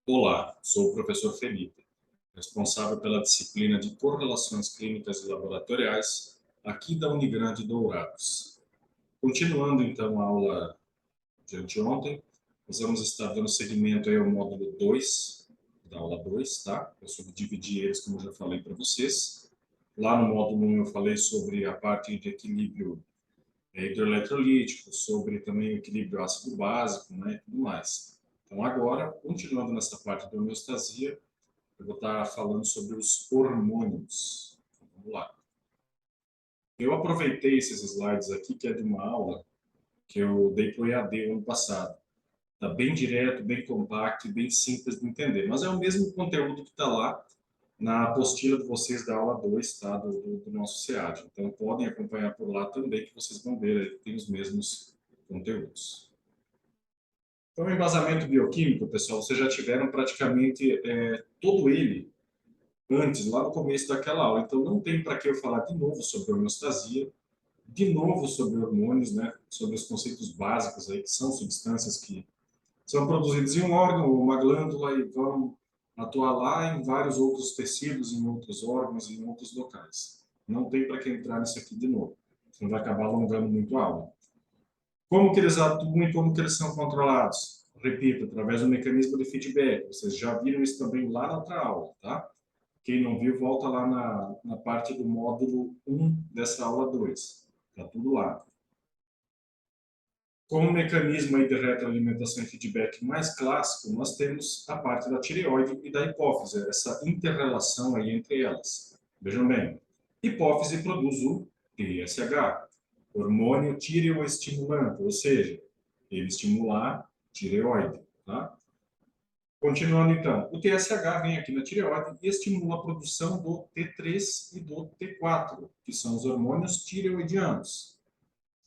Olá, sou o professor Felipe, responsável pela disciplina de Correlações Clínicas e Laboratoriais aqui da Unigrande Dourados. Continuando então a aula de anteontem, nós vamos estar dando seguimento aí ao módulo 2, da aula 2, tá? Eu subdividi eles, como eu já falei para vocês. Lá no módulo 1 eu falei sobre a parte de equilíbrio hidroeletrolítico, sobre também o equilíbrio ácido básico, né, e tudo mais. Então agora, continuando nessa parte da homeostasia, eu vou estar falando sobre os hormônios. Vamos lá. Eu aproveitei esses slides aqui, que é de uma aula que eu dei para o EAD ano passado. Está bem direto, bem compacto e bem simples de entender. Mas é o mesmo conteúdo que está lá na apostila de vocês da aula 2, tá? do nosso SEAD. Então, podem acompanhar por lá também, que vocês vão ver aí que tem os mesmos conteúdos. Então, o embasamento bioquímico, pessoal, vocês já tiveram praticamente todo ele antes, lá no começo daquela aula. Então, não tem para que eu falar de novo sobre homeostasia, de novo sobre hormônios, né? Sobre os conceitos básicos aí, que são substâncias que são produzidas em um órgão ou uma glândula e vão atuar lá em vários outros tecidos, em outros órgãos, em outros locais. Não tem para que entrar nisso aqui de novo. Senão vai acabar alongando muito a aula. Como que eles atuam e como que eles são controlados? Repito, através do mecanismo de feedback. Vocês já viram isso também lá na outra aula, tá? Quem não viu, volta lá na parte do módulo 1 dessa aula 2. Está tudo lá. Como mecanismo aí de retroalimentação e feedback mais clássico, nós temos a parte da tireoide e da hipófise, essa inter-relação aí entre elas. Vejam bem, hipófise produz o TSH, hormônio tireoestimulante, ou seja, ele estimula a tireoide. Tá? Continuando então, o TSH vem aqui na tireoide e estimula a produção do T3 e do T4, que são os hormônios tireoidianos.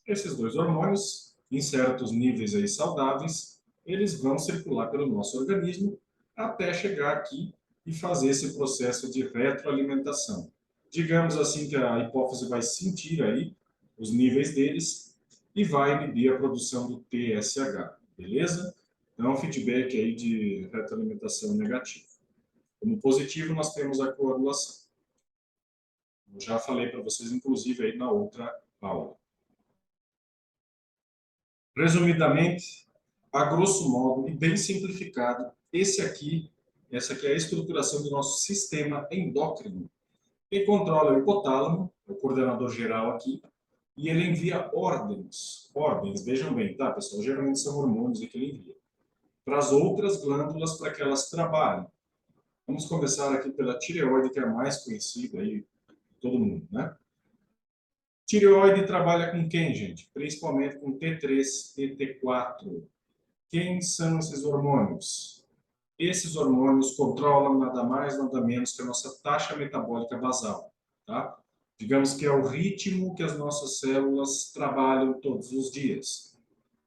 Esses dois hormônios, em certos níveis aí saudáveis, eles vão circular pelo nosso organismo até chegar aqui e fazer esse processo de retroalimentação. Digamos assim que a hipófise vai sentir aí os níveis deles e vai inibir a produção do TSH, beleza? Então, feedback aí de retroalimentação negativo. Como positivo, nós temos a coagulação. Eu já falei para vocês, inclusive, aí na outra aula. Resumidamente, a grosso modo e bem simplificado, essa aqui é a estruturação do nosso sistema endócrino. Quem controla é o hipotálamo, é o coordenador geral aqui, e ele envia ordens, vejam bem, tá, pessoal? Geralmente são hormônios que ele envia, para as outras glândulas para que elas trabalhem. Vamos começar aqui pela tireoide, que é a mais conhecida aí, todo mundo, né? Tireoide trabalha com quem, gente? Principalmente com T3 e T4. Quem são esses hormônios? Esses hormônios controlam nada mais, nada menos que a nossa taxa metabólica basal, tá? Digamos que é o ritmo que as nossas células trabalham todos os dias.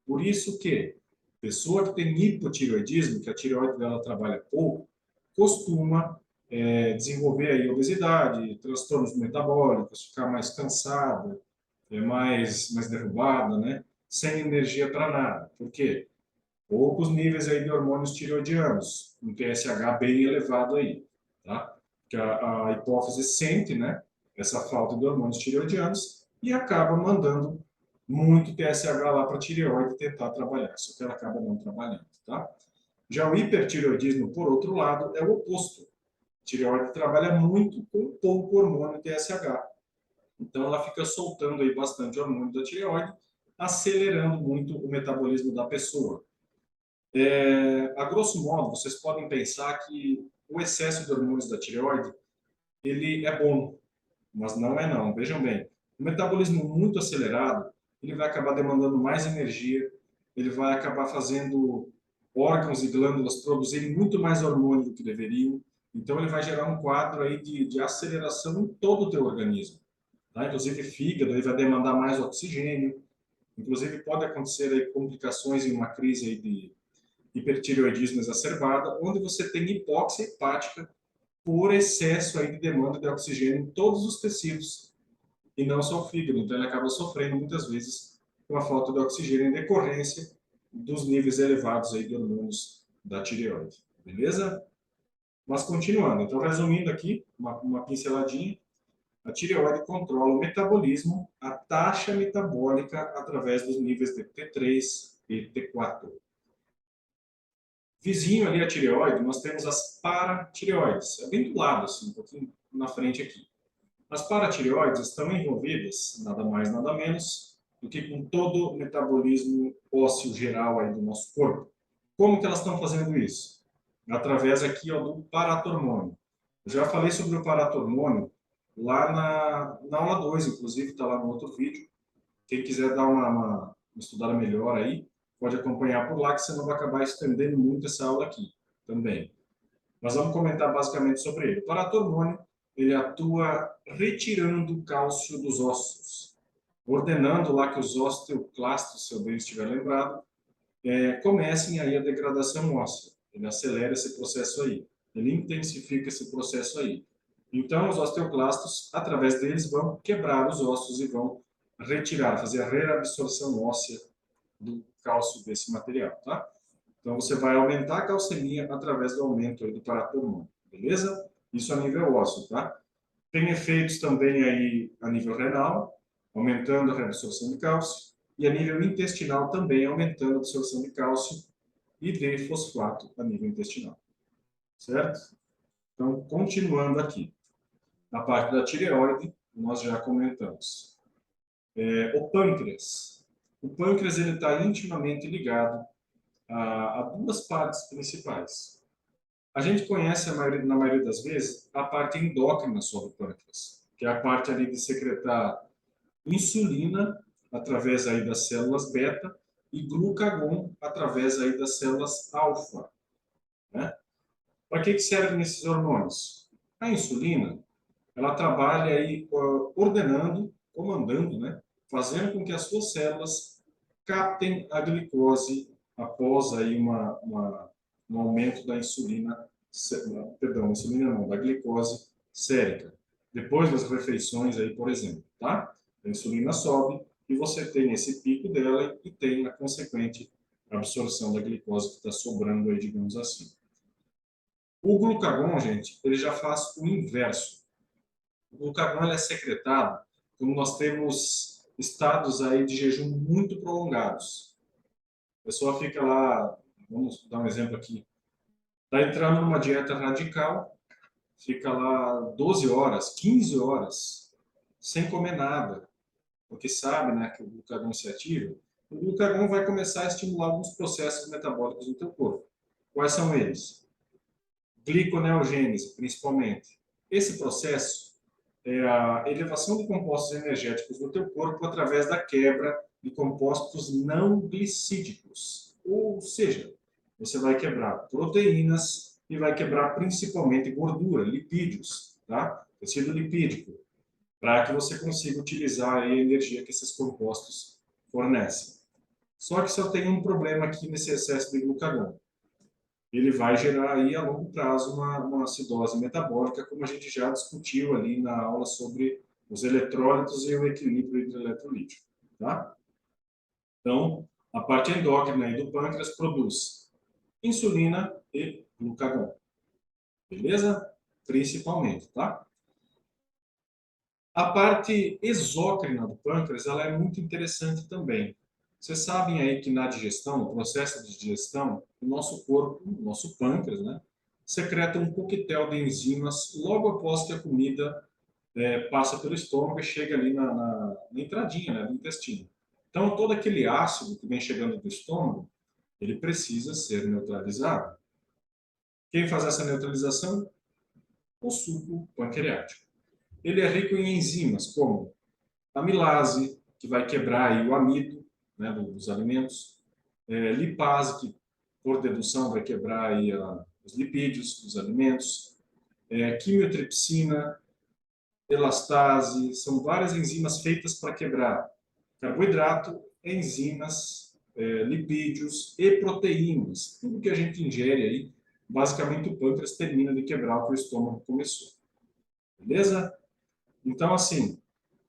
Por isso que pessoa que tem hipotireoidismo, que a tireoide dela trabalha pouco, costuma desenvolver aí obesidade, transtornos metabólicos, ficar mais cansada, mais derrubada, né? Sem energia para nada. Por quê? Poucos níveis aí de hormônios tireoidianos, um TSH bem elevado aí, tá? Que a hipófise sente, né, essa falta de hormônios tireoidianos e acaba mandando muito TSH lá para a tireoide tentar trabalhar, só que ela acaba não trabalhando, tá? Já o hipertireoidismo, por outro lado, é o oposto. A tireoide trabalha muito com pouco hormônio TSH. Então ela fica soltando aí bastante hormônio da tireoide, acelerando muito o metabolismo da pessoa. A grosso modo, vocês podem pensar que o excesso de hormônios da tireoide, ele é bom, mas não é não. Vejam bem, o metabolismo muito acelerado, ele vai acabar demandando mais energia, ele vai acabar fazendo órgãos e glândulas produzirem muito mais hormônio do que deveriam, então ele vai gerar um quadro aí de aceleração em todo o teu organismo. Tá? Inclusive fígado, ele vai demandar mais oxigênio, inclusive pode acontecer aí complicações em uma crise aí de hipertireoidismo exacerbada, onde você tem hipóxia hepática por excesso aí de demanda de oxigênio em todos os tecidos, e não só o fígado. Então, ele acaba sofrendo muitas vezes com a falta de oxigênio em decorrência dos níveis elevados aí de hormônios da tireoide. beleza? Mas continuando, então resumindo aqui, uma pinceladinha, a tireoide controla o metabolismo, a taxa metabólica através dos níveis de T3 e T4. Vizinho ali a tireoide, nós temos as paratireoides, é bem do lado, assim, um pouquinho na frente aqui. As paratireoides estão envolvidas, nada mais, nada menos, do que com todo o metabolismo ósseo geral aí do nosso corpo. Como que elas estão fazendo isso? Através aqui, ó, do paratormônio. Eu já falei sobre o paratormônio lá na aula 2, inclusive, está lá no outro vídeo. Quem quiser dar uma estudada melhor aí, pode acompanhar por lá, que você não vai acabar estendendo muito essa aula aqui também. Nós vamos comentar basicamente sobre ele. O paratormônio, ele atua retirando o cálcio dos ossos, ordenando lá que os osteoclastos, se eu bem estiver lembrado, comecem aí a degradação óssea. Ele acelera esse processo aí, ele intensifica esse processo aí. Então, os osteoclastos, através deles, vão quebrar os ossos e vão retirar, fazer a reabsorção óssea do cálcio desse material, tá? Então, você vai aumentar a calcemia através do aumento aí do paratormônio, beleza? Isso a nível ósseo, tá? Tem efeitos também aí a nível renal, aumentando a reabsorção de cálcio, e a nível intestinal também aumentando a absorção de cálcio e de fosfato a nível intestinal, certo? Então, continuando aqui. Na parte da tireoide, nós já comentamos. O pâncreas. O pâncreas está intimamente ligado a duas partes principais. A gente conhece, na maioria das vezes, a parte endócrina sobre o pâncreas, que é a parte ali de secretar insulina através aí das células beta e glucagon através aí das células alfa, né? Para que servem esses hormônios? A insulina, ela trabalha aí ordenando, comandando, né? Fazendo com que as suas células captem a glicose após aí um aumento da insulina, perdão, insulina não, da glicose sérica. Depois das refeições aí, por exemplo, tá? A insulina sobe e você tem esse pico dela e tem a consequente absorção da glicose que está sobrando aí, digamos assim. O glucagon, gente, ele já faz o inverso. O glucagon é secretado quando nós temos estados aí de jejum muito prolongados. A pessoa fica lá, vamos dar um exemplo aqui, está entrando numa dieta radical, fica lá 12 horas, 15 horas, sem comer nada, porque sabe, né, que o glucagon se ativa. O glucagon vai começar a estimular alguns processos metabólicos no teu corpo. Quais são eles? Gliconeogênese, principalmente. Esse processo é a elevação de compostos energéticos no teu corpo através da quebra de compostos não glicídicos. Ou seja, você vai quebrar proteínas e vai quebrar principalmente gordura, lipídios, tá? Tecido lipídico, para que você consiga utilizar a energia que esses compostos fornecem. Só que só tem um problema aqui nesse excesso de glucagon. Ele vai gerar aí a longo prazo uma acidose metabólica, como a gente já discutiu ali na aula sobre os eletrólitos e o equilíbrio hidroeletrolítico, tá? Então, a parte endócrina aí do pâncreas produz insulina e glucagon, beleza? Principalmente, tá? A parte exócrina do pâncreas, ela é muito interessante também. Vocês sabem aí que na digestão, no processo de digestão, o nosso corpo, o nosso pâncreas, né, secreta um coquetel de enzimas logo após que a comida passa pelo estômago e chega ali na entradinha, né, do intestino. Então, todo aquele ácido que vem chegando do estômago, ele precisa ser neutralizado. Quem faz essa neutralização? O suco pancreático. Ele é rico em enzimas, como amilase, que vai quebrar aí o amido, né, dos alimentos, lipase, que por dedução vai quebrar aí os lipídios dos alimentos, quimiotripsina, elastase, são várias enzimas feitas para quebrar carboidrato, enzimas, lipídios e proteínas. Tudo que a gente ingere aí, basicamente o pâncreas termina de quebrar o que o estômago começou. Beleza? Então, assim,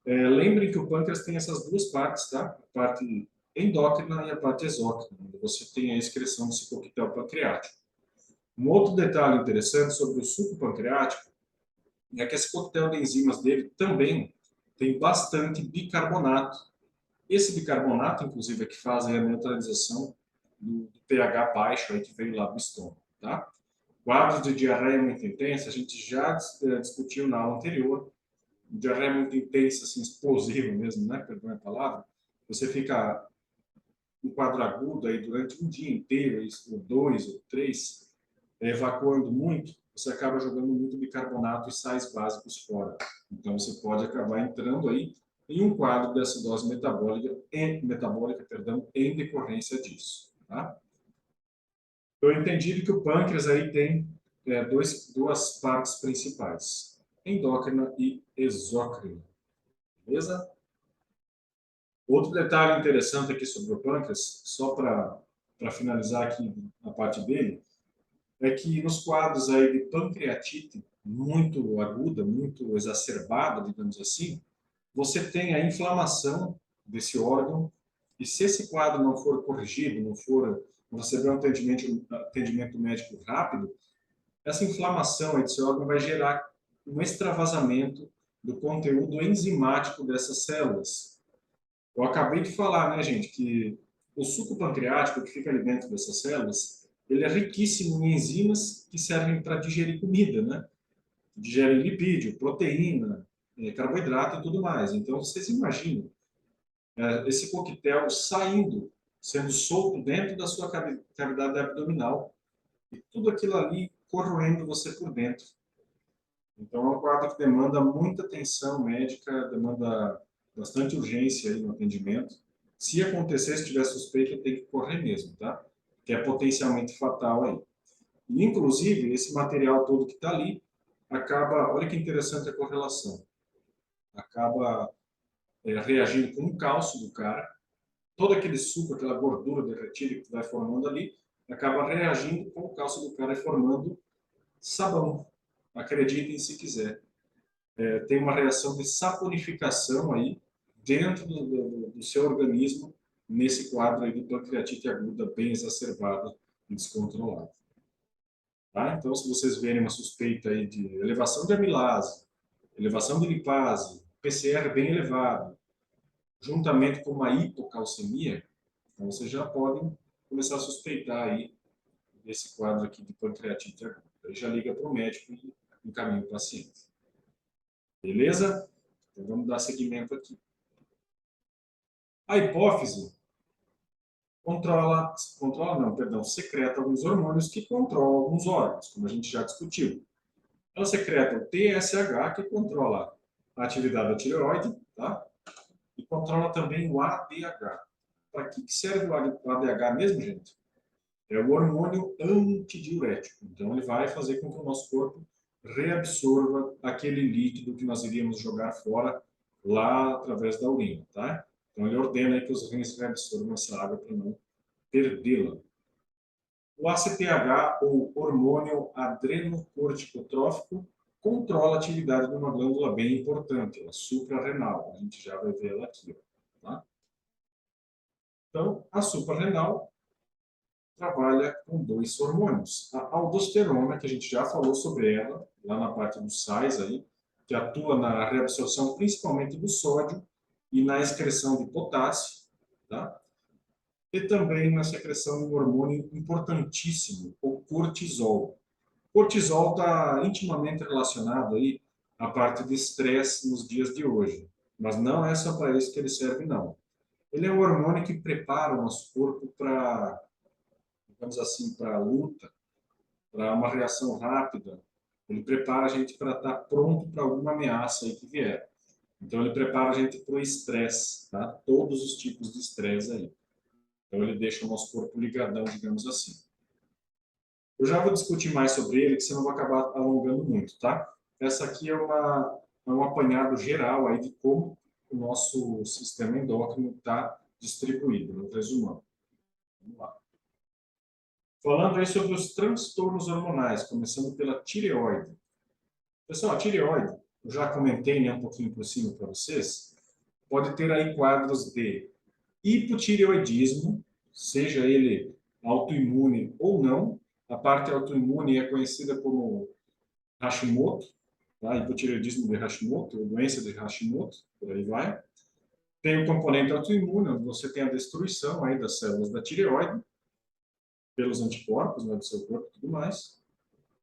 lembrem que o pâncreas tem essas duas partes, tá? A parte endócrina e a parte exócrina, onde você tem a excreção desse coquetel pancreático. Um outro detalhe interessante sobre o suco pancreático é que esse coquetel de enzimas dele também tem bastante bicarbonato. Esse bicarbonato, inclusive, é que faz a neutralização do pH baixo aí que veio lá do estômago, tá? Quadros de diarreia muito intensa, a gente já discutiu na aula anterior. Diarreia muito intensa, assim, explosiva mesmo, né? Perdão a palavra. Você fica um quadro agudo aí durante um dia inteiro, ou dois ou três, evacuando muito, você acaba jogando muito bicarbonato e sais básicos fora. Então, você pode acabar entrando aí em um quadro de acidose metabólica, em decorrência disso. Tá? Eu entendi que o pâncreas aí tem duas partes principais, endócrina e exócrina. Beleza? Outro detalhe interessante aqui sobre o pâncreas, só para finalizar aqui a parte dele, é que nos quadros aí de pancreatite muito aguda, muito exacerbada, digamos assim, você tem a inflamação desse órgão, e se esse quadro não for corrigido, não receber um atendimento médico rápido, essa inflamação aí desse órgão vai gerar um extravasamento do conteúdo enzimático dessas células. Eu acabei de falar, né, gente, que o suco pancreático que fica ali dentro dessas células, ele é riquíssimo em enzimas que servem para digerir comida, né? Digerem lipídio, proteína, carboidrato e tudo mais. Então, vocês imaginam esse coquetel saindo, sendo solto dentro da sua cavidade abdominal e tudo aquilo ali corroendo você por dentro. Então, é um quadro que demanda muita atenção médica, demanda bastante urgência aí no atendimento. Se acontecer, se tiver suspeita, tem que correr mesmo, tá? Que é potencialmente fatal aí. E, inclusive, esse material todo que está ali, acaba, olha que interessante a correlação, acaba reagindo com o cálcio do cara, todo aquele suco, aquela gordura derretida que vai formando ali, acaba reagindo com o cálcio do cara e formando sabão. Acreditem se quiser. Tem uma reação de saponificação aí dentro do seu organismo nesse quadro aí de pancreatite aguda bem exacerbada e descontrolada. Tá? Então, se vocês verem uma suspeita aí de elevação de amilase, elevação de lipase, PCR bem elevado, juntamente com uma hipocalcemia, então vocês já podem começar a suspeitar aí desse quadro aqui de pancreatite aguda. Aí já liga para o médico e encaminha o paciente. Beleza? Então vamos dar seguimento aqui. A hipófise secreta alguns hormônios que controlam alguns órgãos, como a gente já discutiu. Ela secreta o TSH, que controla a atividade da tireoide, tá? E controla também o ADH. Para que serve o ADH mesmo, gente? É o hormônio antidiurético. Então, ele vai fazer com que o nosso corpo reabsorva aquele líquido que nós iríamos jogar fora lá através da urina, tá? Então, ele ordena que os rins reabsorvam essa água para não perdê-la. O ACTH, ou hormônio adrenocorticotrófico, controla a atividade de uma glândula bem importante, a suprarrenal. A gente já vai ver ela aqui. Tá? Então, a suprarrenal trabalha com dois hormônios. A aldosterona, que a gente já falou sobre ela, lá na parte dos sais, aí, que atua na reabsorção principalmente do sódio e na excreção de potássio. Tá? E também na secreção de um hormônio importantíssimo, o cortisol. O cortisol está intimamente relacionado aí à parte de estresse nos dias de hoje, mas não é só para isso que ele serve, não. Ele é um hormônio que prepara o nosso corpo para, digamos assim, para a luta, para uma reação rápida. Ele prepara a gente para estar pronto para alguma ameaça aí que vier. Então, ele prepara a gente para o estresse, tá? Todos os tipos de estresse aí. Então, ele deixa o nosso corpo ligadão, digamos assim. Eu já vou discutir mais sobre ele, que senão eu vou acabar alongando muito, tá? Essa aqui é um apanhado geral aí de como o nosso sistema endócrino está distribuído, no resumão. Vamos lá. Falando aí sobre os transtornos hormonais, começando pela tireoide. Pessoal, a tireoide, eu já comentei, né, um pouquinho por cima para vocês, pode ter aí quadros de hipotireoidismo, seja ele autoimune ou não, A parte autoimune é conhecida como Hashimoto, tá? Hipotireoidismo de Hashimoto, ou doença de Hashimoto, por aí vai. Tem o componente autoimune, onde você tem a destruição aí das células da tireoide, pelos anticorpos, né, do seu corpo e tudo mais,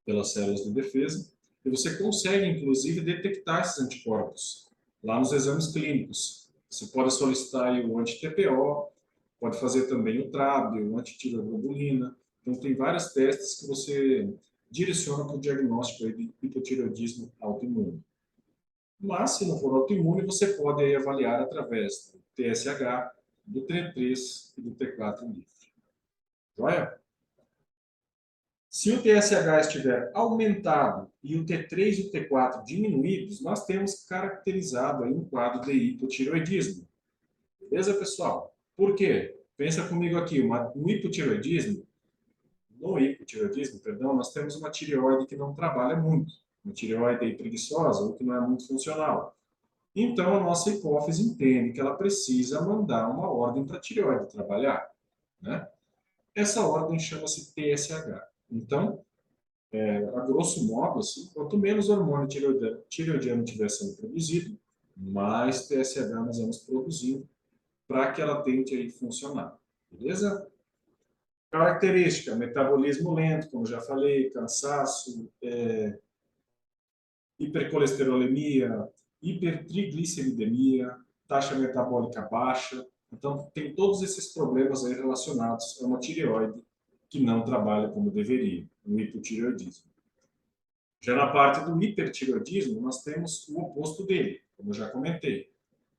pelas células de defesa. E você consegue, inclusive, detectar esses anticorpos lá nos exames clínicos. Você pode solicitar aí o anti-TPO, pode fazer também o TRAB, o antitireoglobulina. Então, tem vários testes que você direciona para o diagnóstico aí de hipotireoidismo autoimune. Mas, se não for autoimune, você pode aí avaliar através do TSH, do T3 e do T4 livre. Joia? Se o TSH estiver aumentado e o T3 e o T4 diminuídos, nós temos caracterizado aí um quadro de hipotireoidismo. Beleza, pessoal? Por quê? Pensa comigo aqui, no hipotireoidismo, perdão, nós temos uma tireoide que não trabalha muito, uma tireoide preguiçosa ou que não é muito funcional. Então, a nossa hipófise entende que ela precisa mandar uma ordem para a tireoide trabalhar, né? Essa ordem chama-se TSH. Então, a grosso modo, assim, quanto menos hormônio tireoidiano estiver sendo produzido, mais TSH nós vamos produzindo para que ela tente aí funcionar. Beleza? Característica, metabolismo lento, como já falei, cansaço, hipercolesterolemia, hipertrigliceridemia, taxa metabólica baixa. Então, tem todos esses problemas aí relacionados a uma tireoide que não trabalha como deveria, o hipotireoidismo. Já na parte do hipertireoidismo, nós temos o oposto dele, como eu já comentei.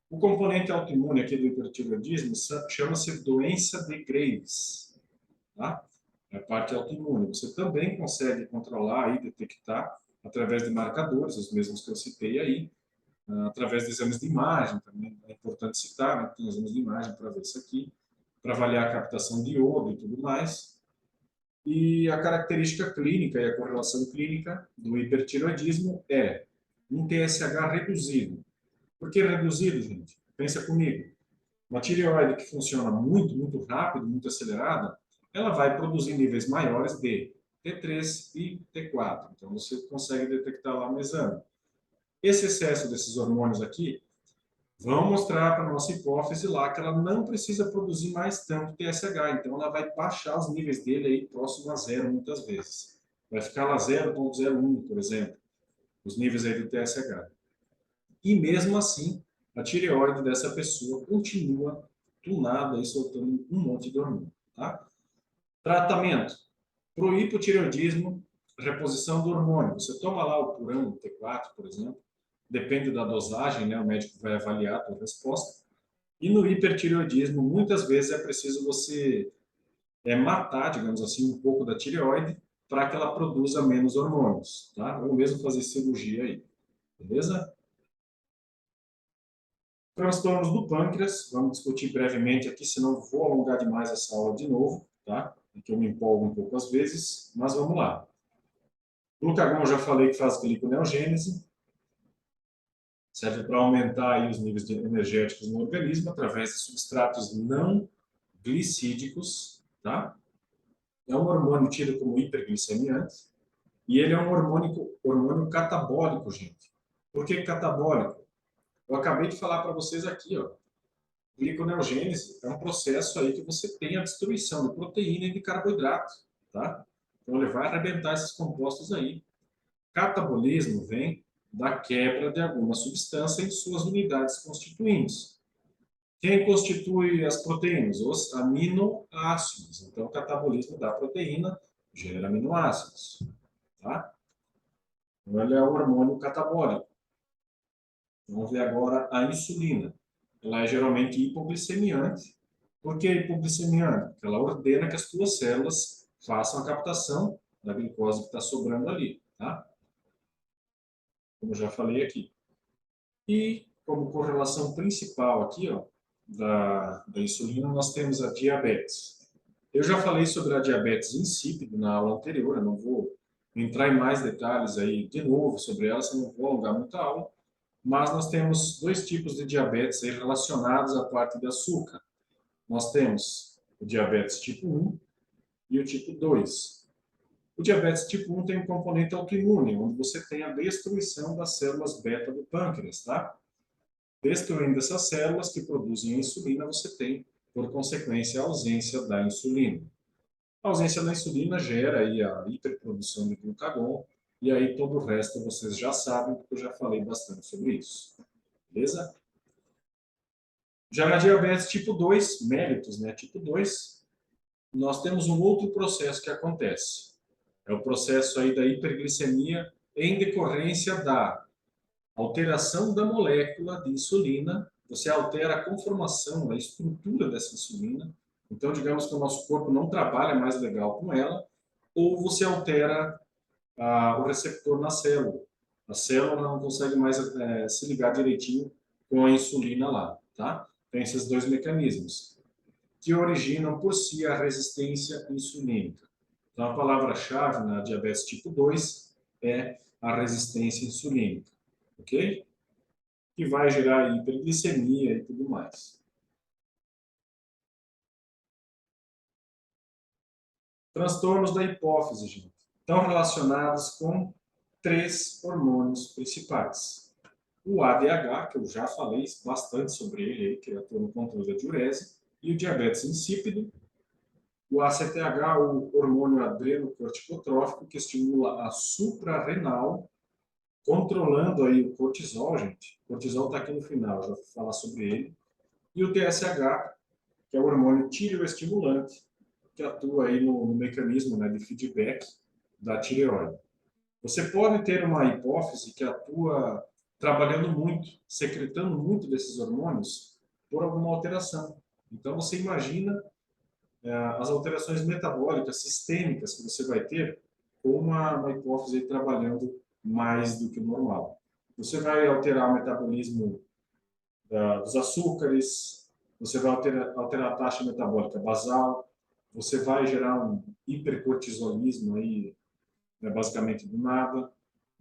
O componente autoimune aqui do hipertireoidismo chama-se doença de Graves. Tá? É a parte autoimune. Você também consegue controlar e detectar através de marcadores, os mesmos que eu citei aí, através de exames de imagem, também é importante citar, né? Tem exames de imagem para ver isso aqui, para avaliar a captação de iodo e tudo mais. E a característica clínica e a correlação clínica do hipertireoidismo é um TSH reduzido. Por que reduzido, gente? Pensa comigo. Uma tireoide que funciona muito, muito rápido, muito acelerada, ela vai produzir níveis maiores de T3 e T4. Então, você consegue detectar lá no exame. Esse excesso desses hormônios aqui vão mostrar para a nossa hipófise lá que ela não precisa produzir mais tanto TSH. Então, ela vai baixar os níveis dele aí próximo a zero muitas vezes. Vai ficar lá 0,01, por exemplo, os níveis aí do TSH. E mesmo assim, a tireoide dessa pessoa continua tunada e soltando um monte de hormônio. Tá? Tratamento. Para o hipotireoidismo, reposição do hormônio. Você toma lá o Purão, o T4, por exemplo, depende da dosagem, né? O médico vai avaliar a tua resposta. E no hipertireoidismo, muitas vezes é preciso você matar, digamos assim, um pouco da tireoide para que ela produza menos hormônios, tá? Ou mesmo fazer cirurgia aí, beleza? Transtornos do pâncreas, vamos discutir brevemente aqui, senão vou alongar demais essa aula de novo, tá? Porque eu me empolgo um pouco às vezes, mas vamos lá. Glucagon, eu já falei que faz gliconeogênese, serve para aumentar aí os níveis energéticos no organismo através de substratos não glicídicos, tá? É um hormônio tido como hiperglicemiante e ele é um hormônio catabólico, gente. Por que catabólico? Eu acabei de falar para vocês aqui, ó. Gliconeogênese é um processo aí que você tem a destruição de proteína e de carboidrato, tá? Então ele vai arrebentar esses compostos aí. Catabolismo vem da quebra de alguma substância em suas unidades constituintes. Quem constitui as proteínas? Os aminoácidos. Então, o catabolismo da proteína gera aminoácidos. Tá? Então, ele é o hormônio catabólico. Vamos ver agora a insulina. Ela é geralmente hipoglicemiante. Por que hipoglicemiante? Porque ela ordena que as tuas células façam a captação da glicose que está sobrando ali. Tá? Como já falei aqui. E como correlação principal aqui, ó, da insulina, nós temos a diabetes. Eu já falei sobre a diabetes insípida na aula anterior, eu não vou entrar em mais detalhes aí de novo sobre ela, senão não vou alongar muita aula, mas nós temos dois tipos de diabetes aí relacionados à parte de açúcar. Nós temos o diabetes tipo 1 e o tipo 2. O diabetes tipo 1 tem um componente autoimune, onde você tem a destruição das células beta do pâncreas, tá? Destruindo essas células que produzem a insulina, você tem, por consequência, a ausência da insulina. A ausência da insulina gera aí a hiperprodução de glucagon, e aí todo o resto vocês já sabem, porque eu já falei bastante sobre isso. Beleza? Já na diabetes tipo 2, mellitus, né? Tipo 2, nós temos um outro processo que acontece. É o processo aí da hiperglicemia em decorrência da alteração da molécula de insulina. Você altera a conformação, a estrutura dessa insulina. Então, digamos que o nosso corpo não trabalha mais legal com ela, ou você altera o receptor na célula. A célula não consegue mais se ligar direitinho com a insulina lá, tá? Tem esses dois mecanismos que originam por si a resistência insulínica. Então, a palavra-chave na diabetes tipo 2 é a resistência insulínica, ok? Que vai gerar hiperglicemia e tudo mais. Transtornos da hipófise, gente, estão relacionados com 3 hormônios principais. O ADH, que eu já falei bastante sobre ele, que atua no controle da diurese, e o diabetes insípido. O ACTH, o hormônio adrenocorticotrófico, que estimula a suprarrenal, controlando aí o cortisol, gente. O cortisol está aqui no final, já vou falar sobre ele. E o TSH, que é o hormônio tireoestimulante, que atua aí no mecanismo, né, de feedback da tireoide. Você pode ter uma hipófise que atua trabalhando muito, secretando muito desses hormônios por alguma alteração. Então, você imagina as alterações metabólicas sistêmicas que você vai ter com uma hipófise trabalhando mais do que o normal. Você vai alterar o metabolismo dos açúcares, você vai alterar a taxa metabólica basal, você vai gerar um hipercortisolismo aí, né, basicamente do nada,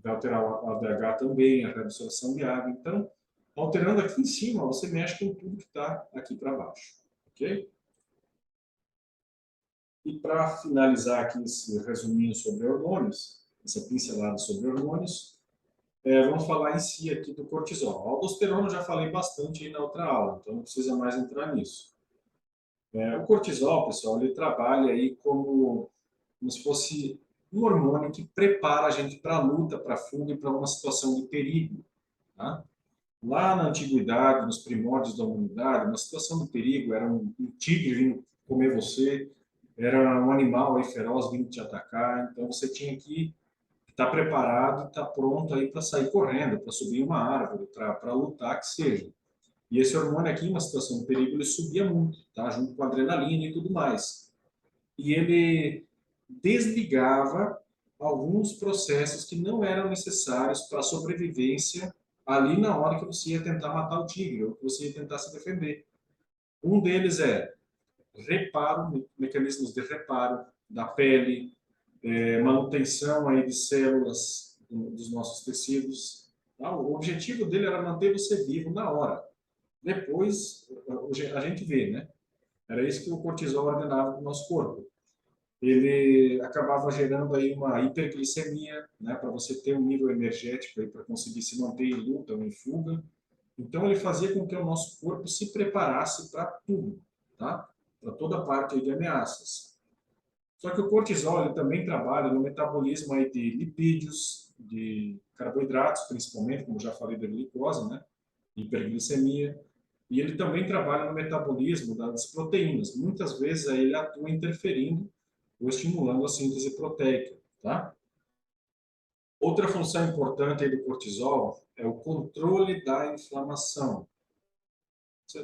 vai alterar o ADH também, a reabsorção de água. Então, alterando aqui em cima, você mexe com tudo que está aqui para baixo, ok? E para finalizar aqui esse resuminho sobre hormônios, essa pincelada sobre hormônios, vamos falar em si aqui do cortisol. A aldosterona eu já falei bastante aí na outra aula, então não precisa mais entrar nisso. O cortisol, pessoal, ele trabalha aí como se fosse um hormônio que prepara a gente para a luta, para a fuga e para uma situação de perigo. Tá? Lá na antiguidade, nos primórdios da humanidade, uma situação de perigo era um tigre vindo comer você, era um animal aí feroz vindo te atacar, então você tinha que estar preparado, estar pronto aí para sair correndo, para subir uma árvore, para lutar que seja. E esse hormônio aqui, em uma situação de perigo, ele subia muito, tá? Junto com a adrenalina e tudo mais. E ele desligava alguns processos que não eram necessários para a sobrevivência ali na hora que você ia tentar matar o tigre, ou que você ia tentar se defender. Um deles é reparo, mecanismos de reparo da pele, manutenção aí de células dos nossos tecidos. Tá? O objetivo dele era manter você vivo na hora. Depois, a gente vê, né? Era isso que o cortisol ordenava para o nosso corpo. Ele acabava gerando aí uma hiperglicemia, né? Para você ter um nível energético aí para conseguir se manter em luta ou em fuga. Então, ele fazia com que o nosso corpo se preparasse para tudo, tá? Para toda parte de ameaças. Só que o cortisol ele também trabalha no metabolismo aí de lipídios, de carboidratos, principalmente, como já falei da glicose, né? Hiperglicemia. E ele também trabalha no metabolismo das proteínas. Muitas vezes aí ele atua interferindo ou estimulando a síntese proteica, tá? Outra função importante aí do cortisol é o controle da inflamação.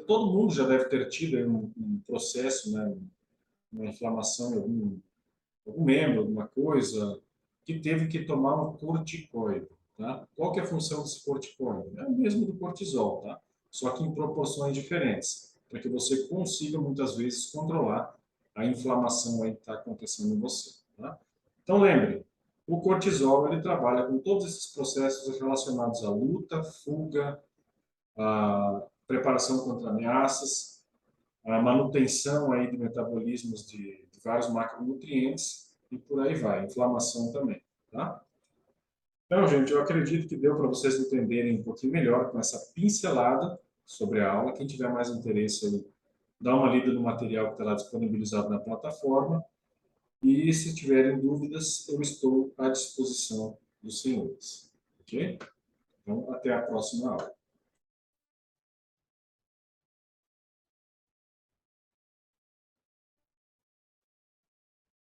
Todo mundo já deve ter tido aí um processo, né? Uma inflamação em algum membro, alguma coisa, que teve que tomar um corticoide. Tá? Qual que é a função desse corticoide? É o mesmo do cortisol, tá? Só que em proporções diferentes, para que você consiga, muitas vezes, controlar a inflamação aí que está acontecendo em você. Tá? Então, lembre, o cortisol ele trabalha com todos esses processos relacionados à luta, fuga, à preparação contra ameaças, a manutenção aí de metabolismos de vários macronutrientes e por aí vai, inflamação também, tá? Então, gente, eu acredito que deu para vocês entenderem um pouquinho melhor com essa pincelada sobre a aula. Quem tiver mais interesse, aí, dá uma lida no material que está lá disponibilizado na plataforma. E se tiverem dúvidas, eu estou à disposição dos senhores. Ok? Então, até a próxima aula.